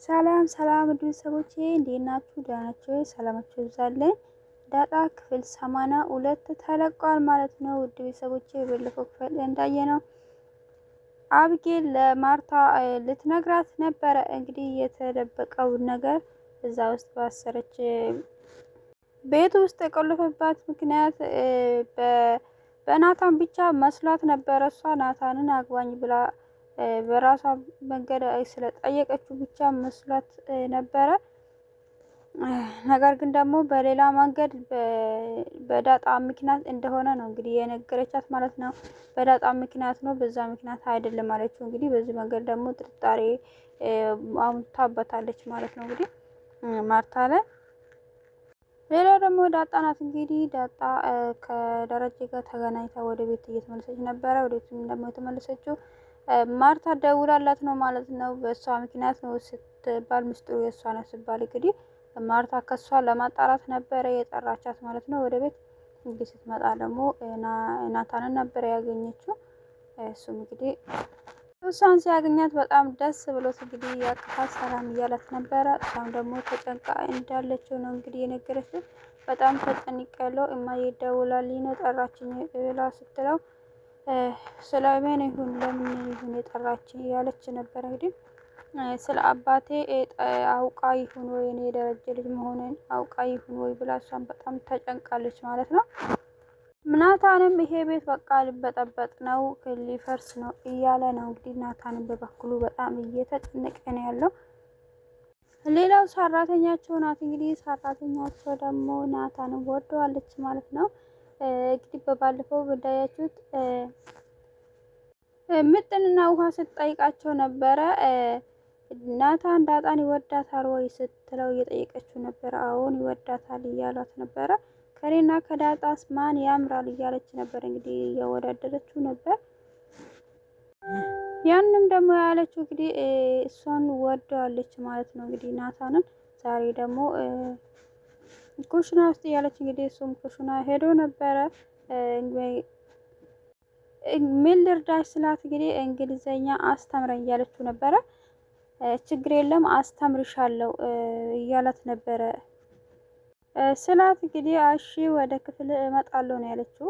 ሰላም ሰላም ውድ ቤተሰቦቼ እንዴት ናችሁ? ደህና ናችሁ? ሰላማችሁ ይብዛልኝ። ዳጣ ክፍል 82 ተለቋል ማለት ነው። ውድ ቤተሰቦቼ ባለፈው ክፍል እንዳየነው አብጌል ለማርታ ልትነግራት ነበረ እንግዲህ የተደበቀውን ነገር እዛ ውስጥ ባሰረች ቤት ውስጥ የቆለፈባት ምክንያት በናታን ብቻ መስሏት ነበረ። እሷ ናታንን አግባኝ ብላ በራሷ መንገድ ስለጠየቀችው ብቻ መስሏት ነበረ። ነገር ግን ደግሞ በሌላ መንገድ በዳጣ ምክንያት እንደሆነ ነው እንግዲህ የነገረቻት ማለት ነው። በዳጣ ምክንያት ነው፣ በዛ ምክንያት አይደለም አለችው። እንግዲህ በዚህ መንገድ ደግሞ ጥርጣሬ አምታበታለች ማለት ነው እንግዲህ ማርታ ላይ። ሌላው ደግሞ ዳጣ ናት። እንግዲህ ዳጣ ከደረጀ ጋር ተገናኝታ ወደ ቤት እየተመለሰች ነበረ። ወደ ቤት ደግሞ የተመለሰችው ማርታ ደውላላት ነው ማለት ነው። በእሷ ምክንያት ነው ስትባል ምስጢሩ የእሷ ነው ስትባል እንግዲህ ማርታ ከሷ ለማጣራት ነበረ የጠራቻት ማለት ነው ወደ ቤት። እንግዲህ ስትመጣ ደግሞ ናታንን ነበረ ያገኘችው። እሱም እንግዲህ እሷን ሲያገኛት በጣም ደስ ብሎት እንግዲህ ያቅፋት ሰላም እያላት ነበረ። እሷም ደግሞ ተጨንቃ እንዳለችው ነው እንግዲህ የነገረችው። በጣም ተጨንቄያለሁ እማዬ ደውላልኝ ነው ጠራችኝ ብላ ስትለው ስለምን ይሁን ለምን ይሁን የጠራችኝ ያለች ነበረ። እንግዲህ ስለ አባቴ አውቃ ይሁን ወይ እኔ የደረጀ ልጅ መሆኔን አውቃ ይሁን ወይ ብላ እሷን በጣም ተጨንቃለች ማለት ነው። ናታንም ይሄ ቤት በቃ ሊበጠበጥ ነው ሊፈርስ ነው እያለ ነው እንግዲህ ናታንም በበኩሉ በጣም እየተጨነቀ ነው ያለው። ሌላው ሰራተኛቸው ናት። እንግዲህ ሰራተኛቸው ደግሞ ናታንም ወደዋለች ማለት ነው። እንግዲህ በባለፈው እንዳያችሁት ምጥንና ውሃ ስትጠይቃቸው ነበረ። ናታን ዳጣን ይወዳታል ወይ ስትለው እየጠየቀችው ነበረ። አዎን ይወዳታል እያሏት ነበረ። ከኔና ከዳጣስ ማን ያምራል እያለች ነበር እንግዲህ እያወዳደረችው ነበር። ያንም ደግሞ ያለችው እንግዲህ እሷን ወደዋለች ማለት ነው እንግዲህ ናታንን። ዛሬ ደግሞ ኩሽና ውስጥ እያለች እንግዲህ እሱም ኩሽና ሄዶ ነበረ። ምን ልርዳሽ ስላት እንግዲህ እንግሊዘኛ አስተምረኝ እያለችው ነበረ። ችግር የለም አስተምርሻለሁ እያላት ነበረ ስላት እንግዲህ እሺ ወደ ክፍል እመጣለሁ ነው ያለችው።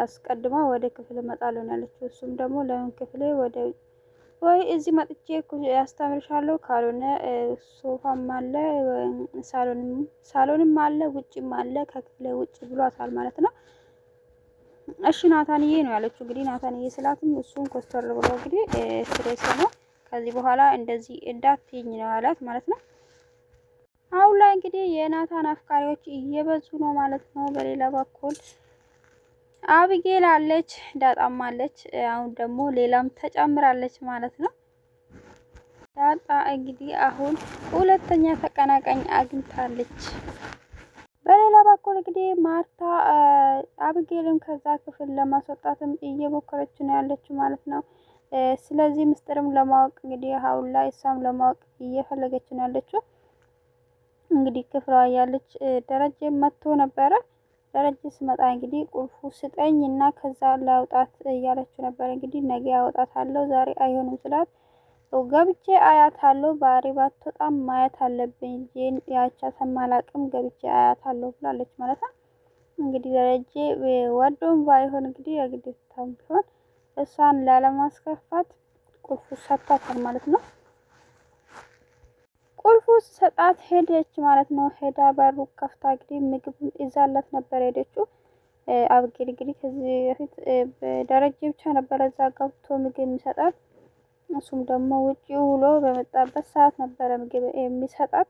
አስቀድማ ወደ ክፍል እመጣለሁ ነው ያለችው። እሱም ደግሞ ለምን ክፍሌ ወይ እዚህ መጥቼ ያስተምርሻለሁ፣ ካልሆነ ሶፋም አለ ሳሎንም አለ ውጭም አለ ከክፍሌ ውጭ ብሏታል ማለት ነው። እሺ ናታንዬ ነው ያለችው። እንግዲህ ናታንዬ ስላትም እሱን ኮስተር ብሎ እንግዲህ ስሬስ ነው ከዚህ በኋላ እንደዚህ እንዳትይኝ ነው ያላት ማለት ነው። አሁን ላይ እንግዲህ የናታን አፍቃሪዎች እየበዙ ነው ማለት ነው። በሌላ በኩል አብጌል አለች፣ ዳጣም አለች፣ አሁን ደግሞ ሌላም ተጨምራለች ማለት ነው። ዳጣ እንግዲህ አሁን ሁለተኛ ተቀናቃኝ አግኝታለች። በሌላ በኩል እንግዲህ ማርታ አብጌልን ከዛ ክፍል ለማስወጣትም እየሞከረች ነው ያለችው ማለት ነው። ስለዚህ ምስጢርም ለማወቅ እንግዲህ አሁን ላይ እሷም ለማወቅ እየፈለገች ነው ያለችው። እንግዲህ ክፍሏ ያለች ደረጀ መጥቶ ነበረ። ደረጀ ስመጣ እንግዲህ ቁልፉ ስጠኝ እና ከዛ ላውጣት እያለችው ነበረ። እንግዲህ ነገ ያወጣታለሁ ዛሬ አይሆንም ስላት ገብቼ አያታለሁ ባህሪ ባትወጣም ማየት አለብኝ ጄን ያቻተን ማላቅም ገብቼ አያታለሁ ብላለች ማለት ነው። እንግዲህ ደረጀ ወዶም ባይሆን እንግዲህ የግዴታም ቢሆን እሷን ላለማስከፋት ቁልፉ ሰጥቷታል ማለት ነው። ቁልፉ ሰጣት ሄደች ማለት ነው። ሄዳ በሩ ከፍታ እንግዲህ ምግብ ይዛላት ነበር ሄደችው። አብጌል እንግዲህ ከዚህ በፊት ደረጀ ብቻ ነበረ እዛ ገብቶ ምግብ የሚሰጣት። እሱም ደግሞ ውጪ ውሎ በመጣበት ሰዓት ነበረ ምግብ የሚሰጣት።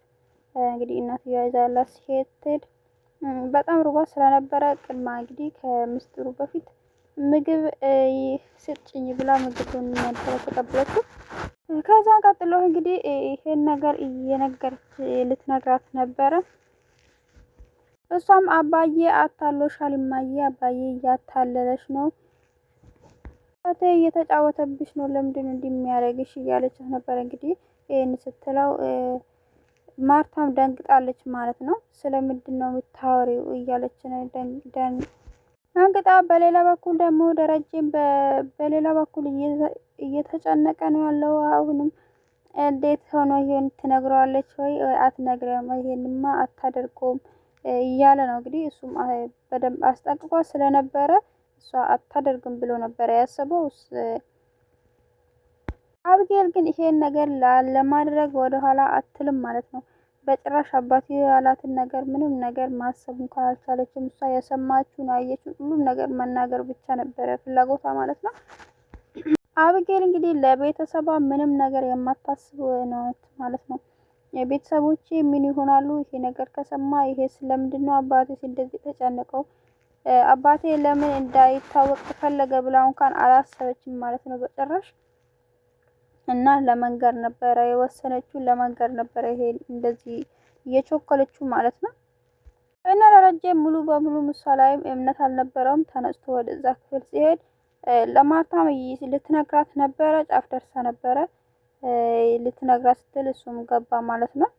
እንግዲህ እናትየዋ ይዛላት ስትሄድ በጣም ርቧ ስለነበረ ቅድማ እንግዲህ ከምስጢሩ በፊት ምግብ ስጭኝ ብላ ምግቡን ነበረ ተቀበለችው። ከዛን ቀጥሎ እንግዲህ ይሄን ነገር እየነገረች ልትነግራት ነበረ። እሷም አባዬ አታሎሻል እማዬ፣ አባዬ እያታለለሽ ነው፣ እየተጫወተብሽ ነው፣ ለምንድን እንደሚያደርግሽ እያለች ነበር። እንግዲህ ይሄን ስትለው ማርታም ደንግጣለች ማለት ነው። ስለምንድን ነው የምታወሪው እያለች ነው ደንግጣ። በሌላ በኩል ደግሞ ደረጀም በሌላ በኩል እየተጨነቀ ነው ያለው። አሁንም እንዴት ሆኖ ይሄን ትነግረዋለች ወይ አትነግረም? ይሄንማ አታደርገውም እያለ ነው እንግዲህ። እሱም በደንብ አስጠንቅቋ ስለነበረ እሷ አታደርግም ብሎ ነበረ ያሰበው። አብጌል ግን ይሄን ነገር ለማድረግ ወደኋላ አትልም ማለት ነው። በጭራሽ አባቴ ያላትን ነገር ምንም ነገር ማሰብ እንኳን አልቻለችም። እሷ የሰማችውን ያየችውን ሁሉም ነገር መናገር ብቻ ነበረ ፍላጎቷ ማለት ነው። አብጌል እንግዲህ ለቤተሰቧ ምንም ነገር የማታስብ ናት ማለት ነው። ቤተሰቦቼ ምን ይሆናሉ ይሄ ነገር ከሰማ? ይሄ ስለምንድን ነው አባቴ እንደዚህ ተጨነቀው? አባቴ ለምን እንዳይታወቅ ፈለገ ብላ እንኳን አላሰበችም ማለት ነው በጭራሽ። እና ለመንገር ነበረ የወሰነችው፣ ለመንገር ነበረ ይሄ እንደዚህ እየቾከለችው ማለት ነው። እና ደረጀ ሙሉ በሙሉ እሷ ላይም እምነት አልነበረውም። ተነስቶ ወደዛ ክፍል ሲሄድ ለማርታም ልትነግራት ነበረ፣ ጫፍ ደርሳ ነበረ ልትነግራት ስትል እሱም ገባ ማለት ነው።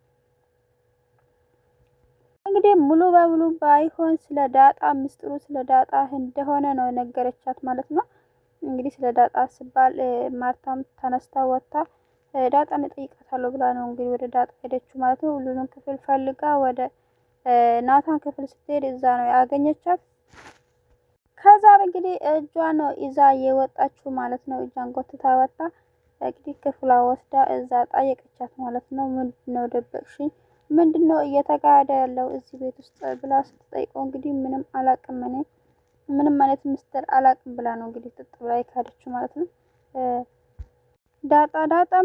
እንግዲህ ሙሉ በሙሉ ባይሆን ስለ ዳጣ ምስጢሩ ስለ ዳጣ እንደሆነ ነው የነገረቻት ማለት ነው። እንግዲህ ስለ ዳጣ ሲባል ማርታም ተነስታ ወጥታ ዳጣን እጠይቃታለሁ ብላ ነው እንግዲህ ወደ ዳጣ ሄደችው ማለት ነው። ሁሉንም ክፍል ፈልጋ ወደ ናታን ክፍል ስትሄድ እዛ ነው ያገኘቻት። ከዛ እንግዲህ እጇ ነው ይዛ የወጣችው ማለት ነው። እጇን ጎትታ ወጣ እንግዲህ ክፍሏ ወስዳ እዛ ጠየቀቻት ማለት ነው። ምንድነው ደበቅሽኝ? ምንድነው እየተካሄደ ያለው እዚህ ቤት ውስጥ ብላ ስትጠይቀው እንግዲህ ምንም አላቅም እኔ ምንም አይነት ምስጢር አላቅም ብላ ነው እንግዲህ ጥጥ ብላ የካደችው ማለት ነው። ዳጣ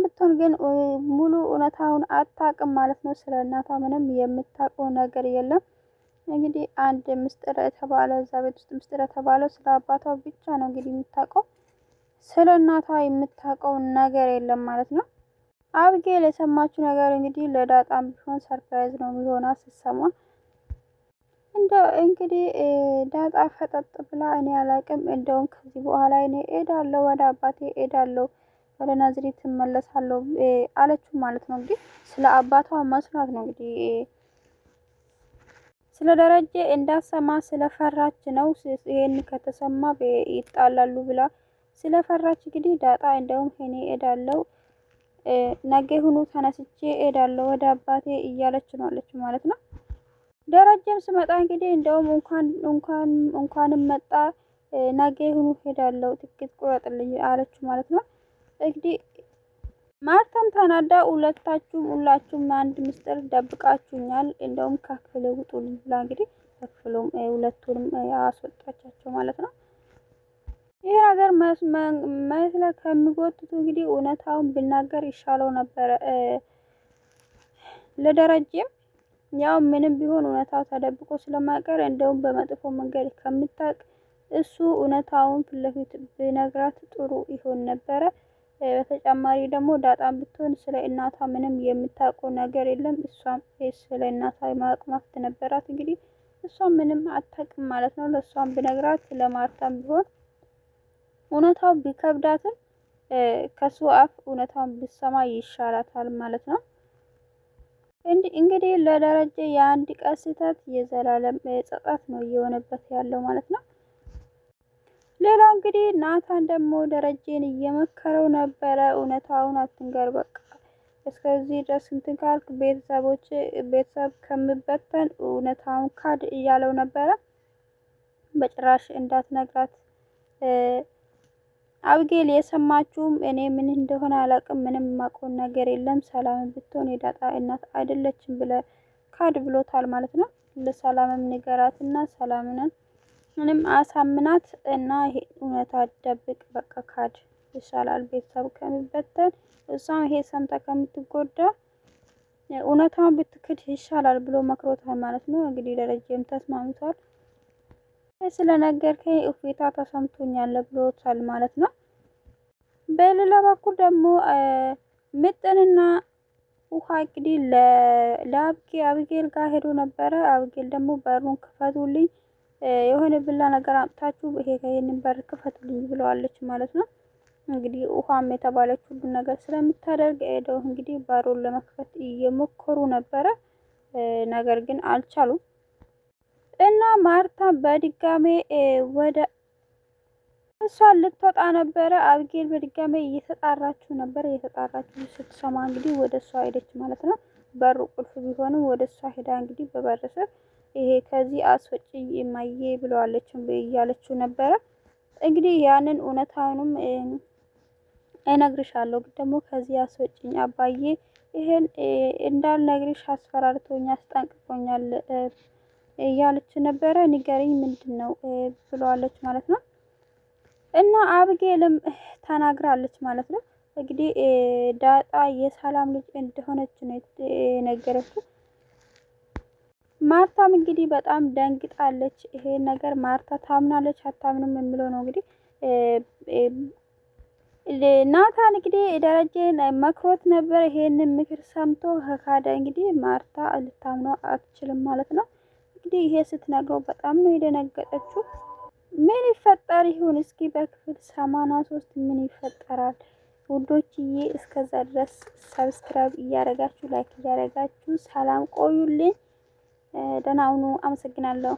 ብትሆን ግን ሙሉ እውነታውን አታቅም ማለት ነው። ስለ እናቷ ምንም የምታውቀው ነገር የለም። እንግዲህ አንድ ምስጢር የተባለ እዛ ቤት ውስጥ ምስጢር የተባለው ስለ አባቷ ብቻ ነው እንግዲህ የምታውቀው። ስለ እናቷ የምታውቀው ነገር የለም ማለት ነው። አብጌል የሰማችው ነገር እንግዲህ ለዳጣም ቢሆን ሰርፕራይዝ ነው የሚሆና ስትሰማ። እንግዲህ ዳጣ ፈጠጥ ብላ እኔ አላቅም፣ እንደውም ከዚህ በኋላ እኔ እሄዳለሁ ወደ አባቴ እሄዳለሁ፣ ወደ ናዝሬት እመለሳለሁ አለችው ማለት ነው። እንግዲህ ስለ አባቷ መስራት ነው እንግዲህ ስለ ደረጀ እንዳሰማ ስለፈራች ነው። ይሄን ከተሰማ ይጣላሉ ብላ ስለፈራች እንግዲህ ዳጣ እንደውም እኔ እሄዳለሁ ነገ ሁኑ ተነስቼ እሄዳለሁ ወደ አባቴ እያለች ነው አለች ማለት ነው። ደረጀም ስመጣ እንግዲህ እንደውም እንኳንም መጣ ነገ ሁኑ ሄዳለሁ ትኬት ቁረጥልኝ አለች ማለት ነው። እንግዲህ ማርታም ተናዳ ሁላችሁም አንድ ምስጢር ደብቃችሁኛል፣ እንደውም ከክፍል ውጡልኝ ብላ እንግዲህ ከክፍሉም ሁለቱንም ያስወጣቻቸው ማለት ነው። ይሄ ነገር መስለ ከሚጎትቱ እንግዲህ እውነታውን ብናገር ይሻለው ነበረ ለደረጀም ያው ምንም ቢሆን እውነታው ተደብቆ ስለማይቀር እንደውም በመጥፎ መንገድ ከምታውቅ እሱ እውነታውን ፊት ለፊት ብነግራት ጥሩ ይሆን ነበረ። በተጨማሪ ደግሞ ዳጣም ብትሆን ስለ እናቷ ምንም የምታውቀው ነገር የለም። እሷም ስለ እናቷ የማወቅ መብት ነበራት። እንግዲህ እሷም ምንም አታውቅም ማለት ነው። ለእሷም ብነግራት ለማርታም ቢሆን እውነታው ቢከብዳትም ከሱ አፍ እውነታውን ብሰማ ይሻላታል ማለት ነው። እንግዲህ ለደረጀ የአንድ ቀን ስህተት የዘላለም ጸጸት ነው እየሆነበት ያለው ማለት ነው። ሌላው እንግዲህ ናታን ደግሞ ደረጀን እየመከረው ነበረ። እውነታውን አትንገር፣ በቃ እስከዚህ ድረስ እንትን ካልክ ቤተሰብ ከምበተን እውነታውን ካድ እያለው ነበረ። በጭራሽ እንዳትነግራት አብጌል የሰማችውም እኔ ምን እንደሆነ አላውቅም፣ ምንም የማውቀው ነገር የለም። ሰላምን ብትሆን የዳጣ እናት አይደለችም ብለ ካድ ብሎታል ማለት ነው። ለሰላምም ንገራትና ሰላምንን ምንም አሳምናት እና ይሄ እውነታ ደብቅ፣ በቃ ካድ ይሻላል ቤተሰብ ከሚበተን፣ እሷም ይሄ ሰምታ ከምትጎዳ እውነታውን ብትክድ ይሻላል ብሎ መክሮታል ማለት ነው። እንግዲህ ደረጀም ተስማምቷል። ስለነገርከኝ እፎይታ ተሰምቶኛል ብሎታል ማለት ነው። በሌላ በኩል ደግሞ ምጥንና ውሃ እንግዲህ አብጌል ጋር ሄዶ ነበረ። አብጌል ደግሞ በሩን ክፈቱልኝ፣ የሆነ ብላ ነገር አምጥታችሁ ይሄንን በር ክፈቱልኝ ብለዋለች ማለት ነው። እንግዲህ ውሃም የተባለች ሁሉ ነገር ስለምታደርግ ሄደው እንግዲህ በሩን ለመክፈት እየሞከሩ ነበረ፣ ነገር ግን አልቻሉም። እና ማርታ በድጋሜ ወደ እሷን ልትወጣ ነበረ። አብጌል በድጋሚ እየተጣራችሁ ነበር። እየተጣራችሁ ስትሰማ እንግዲህ ወደ እሷ ሄደች ማለት ነው። በሩ ቁልፍ ቢሆንም ወደ እሷ ሄዳ እንግዲህ በበር ስር ይሄ ከዚህ አስወጪ የማየ ብለዋለች እያለችው ነበረ። እንግዲህ ያንን እውነታውንም እነግርሻለሁ፣ ግን ደግሞ ከዚህ አስወጪኝ አባዬ ይሄን እንዳልነግርሽ አስፈራርቶኝ አስጠንቅቆኛል እያለች ነበረ። ንገሪኝ ምንድን ነው ብለዋለች ማለት ነው። እና አብጌልም ተናግራለች ማለት ነው። እንግዲህ ዳጣ የሰላም ልጅ እንደሆነች ነው የነገረችው። ማርታም እንግዲህ በጣም ደንግጣለች። ይሄን ነገር ማርታ ታምናለች አታምንም የሚለው ነው እንግዲህ ናታን እንግዲህ ደረጀን መክሮት ነበር። ይሄንን ምክር ሰምቶ ከካደ እንግዲህ ማርታ ልታምነው አትችልም ማለት ነው። እንግዲህ ይሄ ስትነግረው በጣም ነው የደነገጠችው። ምን ይፈጠር ይሁን እስኪ በክፍል 83 ምን ይፈጠራል? ውዶችዬ እስከዛ ድረስ ሰብስክራይብ እያደረጋችሁ ላይክ እያደረጋችሁ ሰላም ቆዩልኝ። ደህና ሁኑ። አመሰግናለሁ።